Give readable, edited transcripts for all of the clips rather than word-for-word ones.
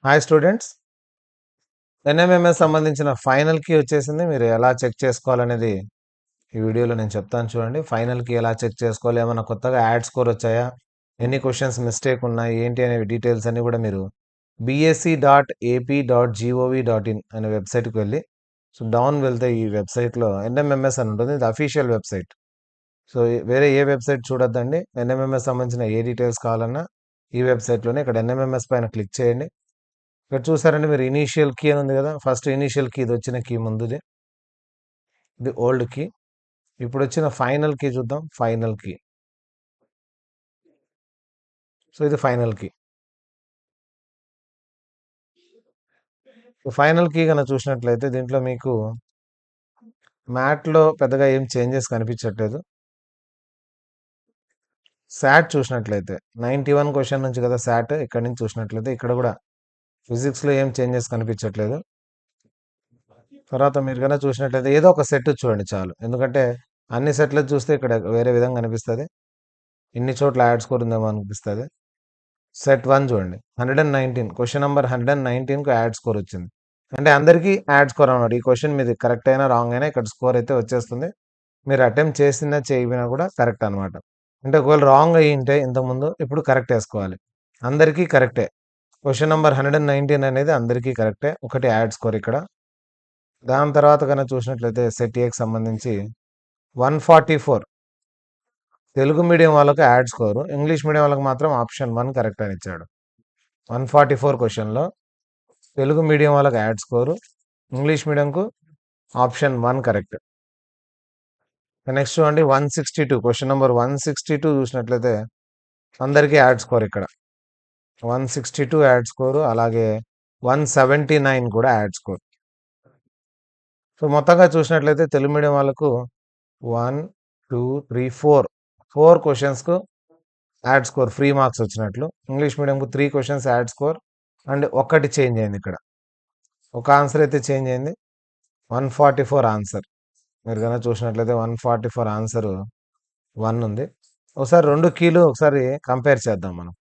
Hi students, NMMS సంబంధించిన final key వచ్చేసింది. మీరు ఎలా చెక్ చేసుకోవాలనేది ఈ వీడియోలో నేను చెప్తాను చూడండి. ఫైనల్ కీ ఎలా చెక్ చేసుకోవాలి, ఏమైనా కొత్తగా యాడ్ స్కోర్ వచ్చాయా, ఎన్ని క్వశ్చన్స్ మిస్టేక్ ఉన్నాయి, ఏంటి అనే డీటెయిల్స్ అన్ని కూడా మీరు bsc.ap.gov.in అనే వెబ్సైట్కి వెళ్ళి డౌన్ వెళ్తే ఈ వెబ్సైట్లో ఎన్ఎంఎంఎస్ అని ఉంటుంది. ఇది అఫీషియల్ వెబ్సైట్. సో వేరే ఏ వెబ్సైట్ చూడొద్దండి. ఎన్ఎంఎంఎస్ సంబంధించిన ఏ డీటెయిల్స్ కావాలన్నా ఈ వెబ్సైట్లోనే ఇక్కడ ఎన్ఎంఎంఎస్ పైన క్లిక్ చేయండి. ఇక్కడ చూసారంటే మీరు ఇనీషియల్ కీ అని ఉంది కదా, ఫస్ట్ ఇనీషియల్ కీ ఇది వచ్చిన కీ ముందుది, ఇది ఓల్డ్ కీ. ఇప్పుడు వచ్చిన ఫైనల్ కీ చూద్దాం. ఫైనల్ కీ, సో ఇది ఫైనల్ కీ. ఫైనల్ కీ కనుక చూసినట్లయితే దీంట్లో మీకు మ్యాట్లో పెద్దగా ఏం చేంజెస్ కనిపించట్లేదు. శాట్ చూసినట్లయితే 91 క్వశ్చన్ నుంచి కదా శాట్, ఇక్కడ నుంచి చూసినట్లయితే ఇక్కడ కూడా ఫిజిక్స్లో ఏం చేంజెస్ కనిపించట్లేదు. తర్వాత మీరు కనుక చూసినట్లయితే ఏదో ఒక సెట్ చూడండి చాలు, ఎందుకంటే అన్ని సెట్లు చూస్తే ఇక్కడ వేరే విధంగా కనిపిస్తుంది. ఇన్ని చోట్ల యాడ్ స్కోర్ ఉందేమో అనిపిస్తుంది. సెట్ 1 చూడండి, 119 క్వశ్చన్ నెంబర్ 119కు యాడ్ స్కోర్ వచ్చింది. అంటే అందరికీ యాడ్ స్కోర్ అన్నమాట. ఈ క్వశ్చన్ మీది కరెక్ట్ అయినా రాంగ్ అయినా ఇక్కడ స్కోర్ అయితే వచ్చేస్తుంది. మీరు అటెంప్ట్ చేసినా చేయకపోయినా కూడా కరెక్ట్ అనమాట. అంటే ఒకవేళ రాంగ్ అయ్యి ఉంటే ఇంతకుముందు, ఇప్పుడు కరెక్ట్ వేసుకోవాలి. అందరికీ కరెక్టే. క్వశ్చన్ నెంబర్ 119 అనేది అందరికీ కరెక్టే. ఒకటి యాడ్ స్కోర్ ఇక్కడ. దాని తర్వాత కనుక చూసినట్లయితే సెట్ ఏకి సంబంధించి 144 తెలుగు మీడియం వాళ్ళకు యాడ్ స్కోరు, ఇంగ్లీష్ మీడియం వాళ్ళకి మాత్రం ఆప్షన్ 1 కరెక్ట్ అని ఇచ్చాడు. 144 క్వశ్చన్లో తెలుగు మీడియం వాళ్ళకి యాడ్ స్కోరు, ఇంగ్లీష్ మీడియంకు ఆప్షన్ 1 కరెక్ట్. నెక్స్ట్ చూడండి 162 క్వశ్చన్ నెంబర్ 162 చూసినట్లయితే అందరికీ యాడ్ స్కోర్ ఇక్కడ. 162 యాడ్ స్కోరు, అలాగే 179 కూడా యాడ్ స్కోర్. సో మొత్తంగా చూసినట్లయితే తెలుగు మీడియం వాళ్ళకు 1 2 3 4 క్వశ్చన్స్కు యాడ్ స్కోర్ ఫ్రీ మార్క్స్ వచ్చినట్లు. ఇంగ్లీష్ మీడియంకు 3 క్వశ్చన్స్ యాడ్ స్కోర్ అండ్ ఒకటి చేంజ్ అయింది ఇక్కడ. ఒక ఆన్సర్ అయితే చేంజ్ అయింది. 144 ఆన్సర్. మీరు కనుక చూసినట్లయితే 144 ఆన్సర్ 1 ఉంది. ఒకసారి రెండు కీలు ఒకసారి కంపేర్ చేద్దాం మనం.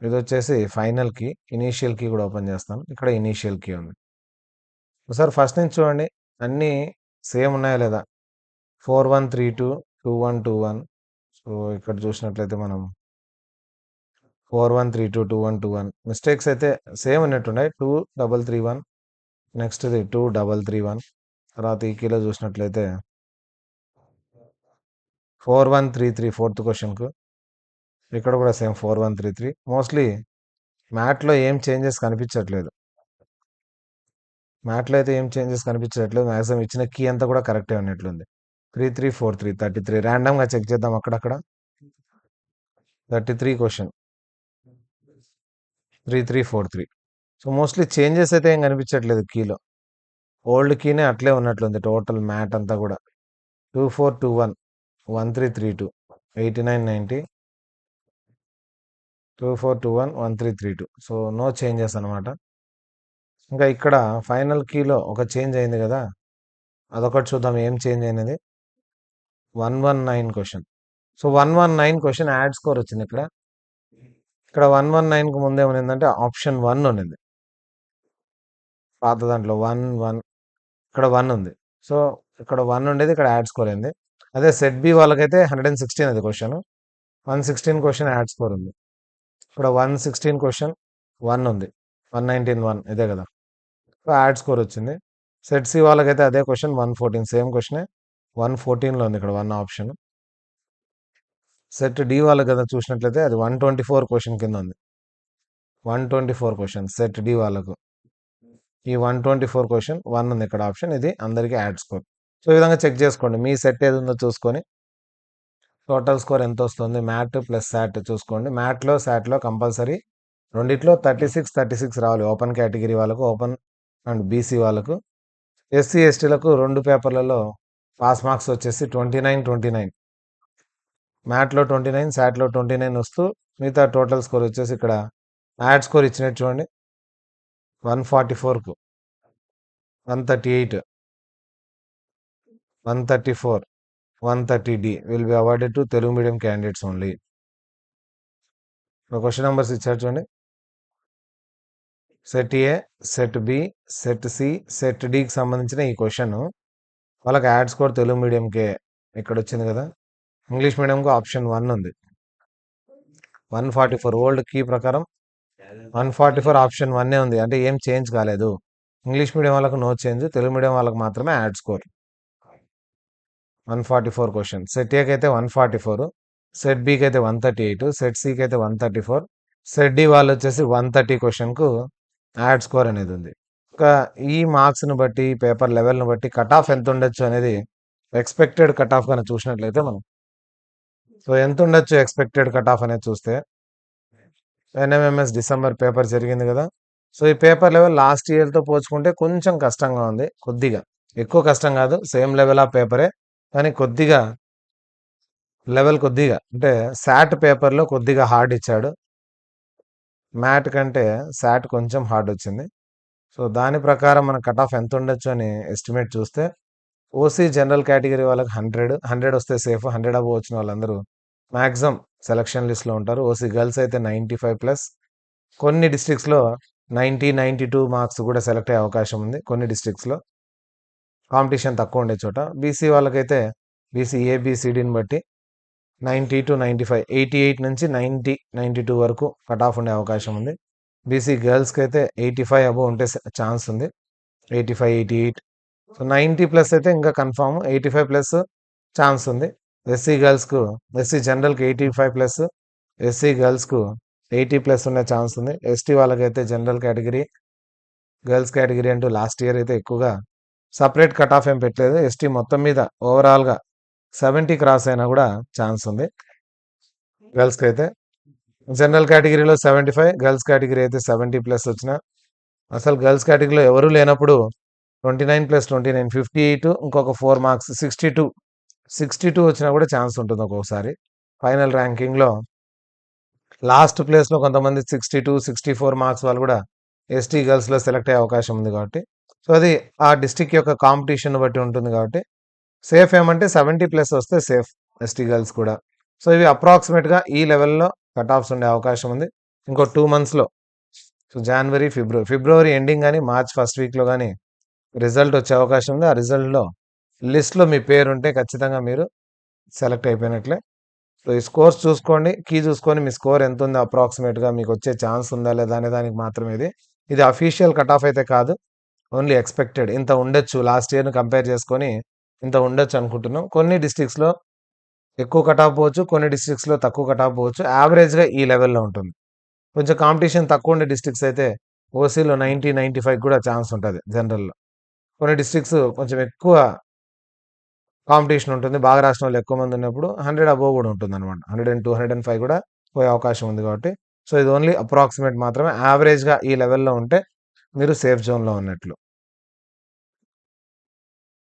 ఇది వచ్చేసి ఫైనల్ కీ, ఇనీషియల్ కీ కూడా ఓపెన్ చేస్తాను. ఇక్కడ ఇనీషియల్ కీ ఉంది. ఒకసారి ఫస్ట్ నుంచి చూడండి, అన్నీ సేమ్ ఉన్నాయా లేదా. 4132 2121. సో ఇక్కడ చూసినట్లయితే మనం 4132 2121 మిస్టేక్స్ అయితే సేమ్ ఉన్నట్టున్నాయి. 2331, నెక్స్ట్ ఇది 2331. తర్వాత ఈ కీలో చూసినట్లయితే 4133 ఫోర్త్ క్వశ్చన్కు, ఇక్కడ కూడా సేమ్ 4133. మోస్ట్లీ మ్యాట్లో ఏం చేంజెస్ కనిపించట్లేదు. మ్యాట్లో అయితే ఏం చేంజెస్ కనిపించట్లేదు. మ్యాక్సిమం ఇచ్చిన కీ అంతా కూడా కరెక్టే ఉన్నట్లుంది. 3343 33 ర్యాండమ్గా చెక్ చేద్దాం. అక్కడక్కడ 33 క్వశ్చన్ 3343. సో మోస్ట్లీ చేంజెస్ అయితే ఏం కనిపించట్లేదు కీలో. ఓల్డ్ కీనే అట్లే ఉన్నట్లుంది టోటల్ మ్యాట్ అంతా కూడా. 2421 1332 8990 2421 1332. సో నో చేంజెస్ అనమాట. ఇంకా ఇక్కడ ఫైనల్ కీలో ఒక చేంజ్ అయింది కదా, అదొకటి చూద్దాం ఏం చేంజ్ అయినది. 119 question. So 119 question add score వచ్చింది ఇక్కడ. ఇక్కడ 119కు ముందు ఏమైందంటే ఆప్షన్ 1 ఉన్నింది పాత దాంట్లో. 1 ఇక్కడ 1 ఉంది. సో ఇక్కడ 1 ఉండేది, ఇక్కడ యాడ్ స్కోర్ అయింది. అదే సెట్ బి వాళ్ళకైతే 116 అది క్వశ్చన్, 116 క్వశ్చన్ యాడ్ స్కోర్ ఉంది. ఇక్కడ 116 క్వశ్చన్ 1 ఉంది, 119 1 ఇదే కదా. సో యాడ్ స్కోర్ వచ్చింది. సెట్ సి వాళ్ళకైతే అదే క్వశ్చన్ 114, సేమ్ క్వశ్చనే 114లో ఉంది ఇక్కడ 1 ఆప్షన్. సెట్ డి వాళ్ళకి కదా చూసినట్లయితే అది 124 క్వశ్చన్ కింద ఉంది. 124 క్వశ్చన్ సెట్ డి వాళ్ళకు. ఈ 124 క్వశ్చన్ 1 ఉంది ఇక్కడ ఆప్షన్. ఇది అందరికీ యాడ్ స్కోర్. సో ఈ విధంగా చెక్ చేసుకోండి. మీ సెట్ ఏది ఉందో చూసుకొని టోటల్ స్కోర్ ఎంత వస్తుంది. మ్యాట్ ప్లస్ శాట్ చూసుకోండి. మ్యాట్లో శాట్లో కంపల్సరీ రెండిట్లో 36 36 రావాలి. ఓపెన్ కేటగిరీ వాళ్ళకు, ఓపెన్ అండ్ బీసీ వాళ్ళకు. ఎస్సీ ఎస్టీలకు రెండు పేపర్లలో పాస్ మార్క్స్ వచ్చేసి 29 29. మ్యాట్లో 29, శాట్లో 29 వస్తూ మిగతా టోటల్ స్కోర్ వచ్చేసి ఇక్కడ యాడ్ స్కోర్ ఇచ్చినట్టు చూడండి. 144కు 138, 134, 130D will be awarded to Telugu medium candidates only. Question numbers ఇచ్చారు చూడండి. Set A, set B, set C, set డికి సంబంధించిన ఈ క్వశ్చన్ వాళ్ళకి యాడ్ స్కోర్ తెలుగు మీడియంకే ఇక్కడ వచ్చింది కదా. ఇంగ్లీష్ మీడియంకు ఆప్షన్ 1 ఉంది. 144 ఓల్డ్ కీ ప్రకారం 144 ఆప్షన్ 1 ఉంది. అంటే ఏం చేంజ్ కాలేదు. ఇంగ్లీష్ మీడియం వాళ్ళకు నో చేంజ్, తెలుగు మీడియం వాళ్ళకి మాత్రమే యాడ్ స్కోర్. 144 క్వశ్చన్. సెట్ ఏకి అయితే 144, సెట్ బికి అయితే 138, సెట్ సికి అయితే 134, సెట్ డి వాళ్ళు వచ్చేసి 130 క్వశ్చన్కు యాడ్ స్కోర్ అనేది ఉంది. ఇంకా ఈ మార్క్స్ని బట్టి, పేపర్ లెవెల్ని బట్టి కట్ ఆఫ్ ఎంత ఉండొచ్చు అనేది ఎక్స్పెక్టెడ్ కట్ ఆఫ్ కానీ చూసినట్లయితే మనం, సో ఎంత ఉండొచ్చు ఎక్స్పెక్టెడ్ కట్ ఆఫ్ అనేది చూస్తే, ఎన్ఎంఎంఎస్ డిసెంబర్ పేపర్ జరిగింది కదా. సో ఈ పేపర్ లెవెల్ లాస్ట్ ఇయర్తో పోల్చుకుంటే కొంచెం కష్టంగా ఉంది. కొద్దిగా, ఎక్కువ కష్టం కాదు, సేమ్ లెవెల్ ఆఫ్ పేపరే, కానీ కొద్దిగా లెవెల్ కొద్దిగా అంటే శాట్ పేపర్లో కొద్దిగా హార్డ్ ఇచ్చాడు. మ్యాట్ కంటే శాట్ కొంచెం హార్డ్ వచ్చింది. సో దాని ప్రకారం మన కట్ ఆఫ్ ఎంత ఉండొచ్చు అని ఎస్టిమేట్ చూస్తే, ఓసీ జనరల్ కేటగిరీ వాళ్ళకి 100 వస్తే సేఫ్. 100 అబవ్ వచ్చిన వాళ్ళందరూ మ్యాక్సిమం సెలక్షన్ లిస్ట్లో ఉంటారు. ఓసీ గర్ల్స్ అయితే 95+, కొన్ని డిస్ట్రిక్ట్స్లో 90-92 మార్క్స్ కూడా సెలెక్ట్ అయ్యే అవకాశం ఉంది. కొన్ని డిస్ట్రిక్ట్స్లో కాంపిటీషన్ తక్కువ ఉండే చోట. బీసీ వాళ్ళకైతే బీసీ ఏబిసిడిని బట్టి 90-95, 88 నుంచి 90-92 వరకు కట్ ఆఫ్ ఉండే అవకాశం ఉంది. బీసీ గర్ల్స్కి అయితే 85 అబవ్ ఉంటే ఛాన్స్ ఉంది. 85-88, సో 90+ అయితే ఇంకా కన్ఫామ్. 85+ ఛాన్స్ ఉంది. ఎస్సీ గర్ల్స్కు, ఎస్సీ జనరల్కి 85+, ఎస్సీ గర్ల్స్కు 80+ ఉండే ఛాన్స్ ఉంది. ఎస్టీ వాళ్ళకైతే జనరల్ కేటగిరీ, గర్ల్స్ కేటగిరీ అంటూ లాస్ట్ ఇయర్ అయితే ఎక్కువగా సపరేట్ కట్ ఆఫ్ ఏం పెట్టలేదు. ఎస్టీ మొత్తం మీద ఓవరాల్గా 70 క్రాస్ అయినా కూడా ఛాన్స్ ఉంది. గర్ల్స్కి అయితే జనరల్ కేటగిరీలో 75, గర్ల్స్ కేటగిరీ అయితే 70+ వచ్చిన, అసలు గర్ల్స్ కేటగిరీలో ఎవరు లేనప్పుడు 29+29 58, ఇంకొక 4 మార్క్స్ 62 వచ్చినా కూడా ఛాన్స్ ఉంటుంది ఒక్కొక్కసారి. ఫైనల్ ర్యాంకింగ్లో లాస్ట్ ప్లేస్లో కొంతమంది 62-64 మార్క్స్ వాళ్ళు కూడా ఎస్టీ గర్ల్స్లో సెలెక్ట్ అయ్యే అవకాశం ఉంది. కాబట్టి సో అది ఆ డిస్టిక్ యొక్క కాంపిటీషన్ బట్టి ఉంటుంది. కాబట్టి సేఫ్ ఏమంటే 70+ వస్తే సేఫ్ ఎస్టీ గర్ల్స్ కూడా. సో ఇవి అప్రాక్సిమేట్గా ఈ లెవెల్లో కట్ ఆఫ్స్ ఉండే అవకాశం ఉంది. ఇంకో 2 మంత్స్లో, సో జనవరి, ఫిబ్రవరి ఎండింగ్ కానీ మార్చ్ ఫస్ట్ వీక్లో కానీ రిజల్ట్ వచ్చే అవకాశం ఉంది. ఆ రిజల్ట్లో లిస్ట్లో మీ పేరు ఉంటే ఖచ్చితంగా మీరు సెలెక్ట్ అయిపోయినట్లే. సో ఈ స్కోర్స్ చూసుకోండి, కీ చూసుకొని మీ స్కోర్ ఎంత ఉందో అప్రాక్సిమేట్గా మీకు వచ్చే ఛాన్స్ ఉందా లేదా అనే దానికి మాత్రమే ఇది అఫీషియల్ కట్ ఆఫ్ అయితే కాదు, ఓన్లీ ఎక్స్పెక్టెడ్. ఇంత ఉండొచ్చు, లాస్ట్ ఇయర్ని కంపేర్ చేసుకొని ఇంత ఉండొచ్చు అనుకుంటున్నాం. కొన్ని డిస్ట్రిక్ట్స్లో ఎక్కువ కట్ ఆఫ్ పోవచ్చు, కొన్ని డిస్ట్రిక్ట్స్లో తక్కువ కట్ ఆఫ్ పోవచ్చు. యావరేజ్గా ఈ లెవెల్లో ఉంటుంది. కొంచెం కాంపిటీషన్ తక్కువ ఉండే డిస్ట్రిక్ట్స్ అయితే ఓసీలో 90-95 కూడా ఛాన్స్ ఉంటుంది జనరల్లో. కొన్ని డిస్ట్రిక్ట్స్ కొంచెం ఎక్కువ కాంపిటీషన్ ఉంటుంది, బాగా రాసిన వాళ్ళు ఎక్కువ మంది ఉన్నప్పుడు 100 అబోవ్ కూడా ఉంటుంది అనమాట. 102, 105 కూడా పోయే అవకాశం ఉంది. కాబట్టి సో ఇది ఓన్లీ అప్రాక్సిమేట్ మాత్రమే. యావరేజ్గా ఈ లెవెల్లో ఉంటే మీరు సేఫ్ జోన్లో ఉన్నట్లు.